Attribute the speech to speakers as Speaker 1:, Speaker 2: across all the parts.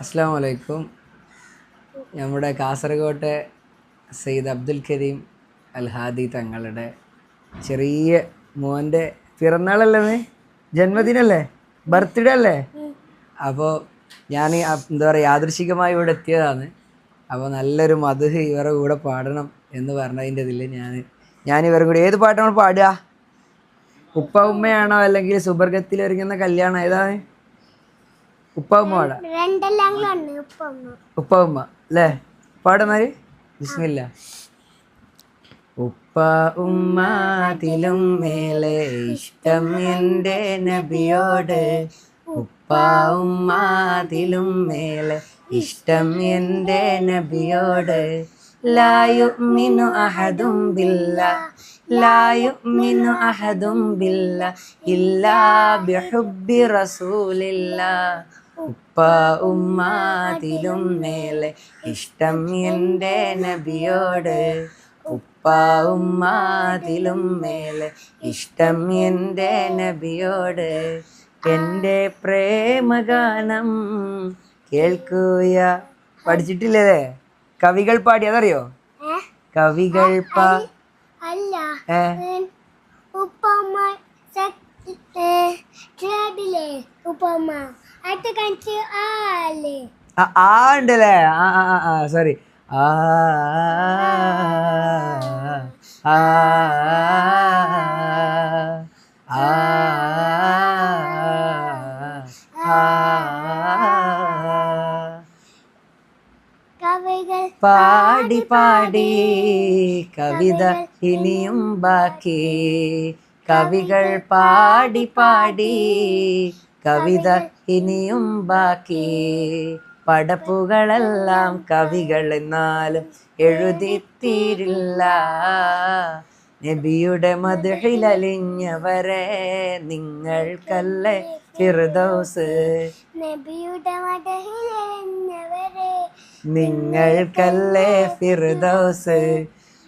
Speaker 1: അസ്സാം വലൈക്കും. നമ്മുടെ കാസർഗോട്ടെ സയ്യിദ് അബ്ദുൽ കരീം അൽ ഹാദി തങ്ങളുടെ ചെറിയ മോൻ്റെ പിറന്നാളല്ലേ, ജന്മദിനല്ലേ, ബർത്ത്ഡേ അല്ലേ? അപ്പോൾ ഞാൻ എന്താ പറയുക, യാദൃശികമായി ഇവിടെ എത്തിയതാണ്. അപ്പോൾ നല്ലൊരു മദ്ഹ് ഇവരുടെ കൂടെ പാടണം എന്ന് പറഞ്ഞതിൻ്റെ ഇതിൽ ഞാൻ ഇവരുടെ കൂടെ ഏത് പാട്ടാണ് പാടുക? ഉപ്പ ഉമ്മയാണോ അല്ലെങ്കിൽ സുബർഗത്തിൽ ഒരുങ്ങുന്ന കല്യാണം, ഏതാണ്? ഉപ്പ ഉമ്മ പാടാം. ഉപ്പ ഉമ്മ അല്ലേ? പാടുന്നാല് ബിസ്മില്ല. ഉപ്പ ഉമ്മാതിലും മേലെ ഇഷ്ടം എൻ്റെ നബിയോട്, ഉപ്പ ഉമ്മാതിലും മേലെ ഇഷ്ടം എൻ്റെ നബിയോട്. ലാ യുഅ്മിനു അഹദും ബില്ലാഹ്, ലാ യുഅ്മിനു അഹദും ബില്ലാഹ് ഇല്ലാ ബിഹുബ്ബി റസൂലില്ലാഹ്. ഉപ്പ ഉമ്മാതിലും മേലെ ഇഷ്ടം എൻ്റെ നബിയോട്, ഉപ്പ ഉമ്മാതിലും മേലെ ഇഷ്ടം എൻ്റെ നബിയോട്. എൻ്റെ പ്രേമഗാനം കേൾക്കുക. പഠിച്ചിട്ടില്ലേ? കവികൾ പാടി, അതറിയോ? കവികൾ ഉണ്ടല്ലേ? സോറി. ആ പാടി പാടി കവിത ഇനിയും ബാക്കി, കവികൾ പാടി പാടി കവിത ഇനിയും ബാക്കി. പടപ്പുകളെല്ലാം കവികൾ എന്നാലും എഴുതിത്തീരില്ല. നബിയുടെ മദ്ഹിലലിഞ്ഞവരെ നിങ്ങൾക്കല്ലേ ഫിർദൗസ്, നബിയുടെ മദ്ഹിലലിഞ്ഞവരെ നിങ്ങൾക്കല്ലേ ഫിർദൗസ്.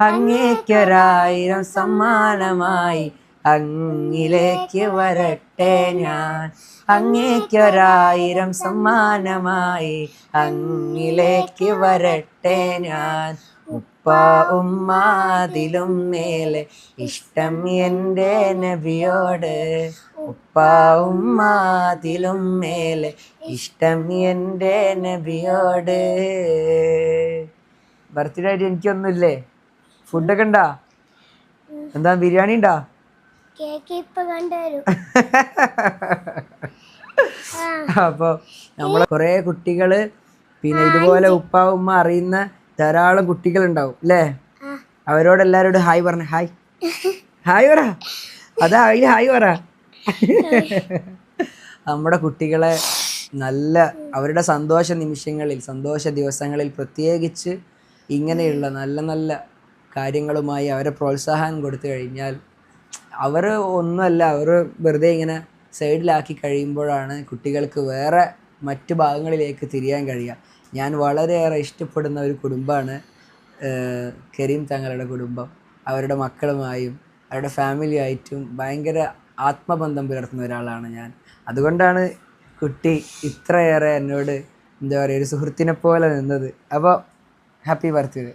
Speaker 1: അങ്ങേക്കൊരായിരം സമ്മാനമായി അങ്ങിലേക്ക് വരട്ടെ ഞാൻ, അങ്ങേക്കൊരായിരം സമ്മാനമായി അങ്ങിലേക്ക് വരട്ടെ ഞാൻ. ഉപ്പ ഉമ്മാതിലും മേലെ ഇഷ്ടം എൻ്റെ നബിയോട്, ഉപ്പ ഉമ്മാതിലും മേലെ ഇഷ്ടം എൻ്റെ നബിയോട്. ബർത്ത്ഡേ ആയിട്ട് എനിക്കൊന്നുമില്ലേ? ഫുഡൊക്കെ ഉണ്ടാ? എന്താ, ബിരിയാണി ഉണ്ടാ? അപ്പോൾ നമ്മളെ കുറേ കുട്ടികള്, പിന്നെ ഇതുപോലെ ഉപ്പ ഉമ്മ അറിയുന്ന ധാരാളം കുട്ടികളുണ്ടാവും അല്ലേ? അവരോട് എല്ലാവരോടും ഹായ് പറഞ്ഞ. ഹായ് ഹായ് പറ. അതാ ഹായ് പറ. നമ്മുടെ കുട്ടികളെ നല്ല അവരുടെ സന്തോഷ നിമിഷങ്ങളിൽ, സന്തോഷ ദിവസങ്ങളിൽ പ്രത്യേകിച്ച് ഇങ്ങനെയുള്ള നല്ല നല്ല കാര്യങ്ങളുമായി അവരെ പ്രോത്സാഹനം കൊടുത്തു കഴിഞ്ഞാൽ അവർ ഒന്നുമല്ല, അവർ വെറുതെ ഇങ്ങനെ സൈഡിലാക്കി കഴിയുമ്പോഴാണ് കുട്ടികൾക്ക് വേറെ മറ്റു ഭാഗങ്ങളിലേക്ക് തിരിയാൻ കഴിയുക. ഞാൻ വളരെയേറെ ഇഷ്ടപ്പെടുന്ന ഒരു കുടുംബമാണ് കരീം തങ്ങളുടെ കുടുംബം. അവരുടെ മക്കളുമായും അവരുടെ ഫാമിലിയായിട്ടും ഭയങ്കര ആത്മബന്ധം പുലർത്തുന്ന ഒരാളാണ് ഞാൻ. അതുകൊണ്ടാണ് കുട്ടി ഇത്രയേറെ എന്നോട് എന്താ പറയുക, ഒരു സുഹൃത്തിനെ പോലെ നിന്നത്. അപ്പോൾ ഹാപ്പി ബർത്ത്ഡേ.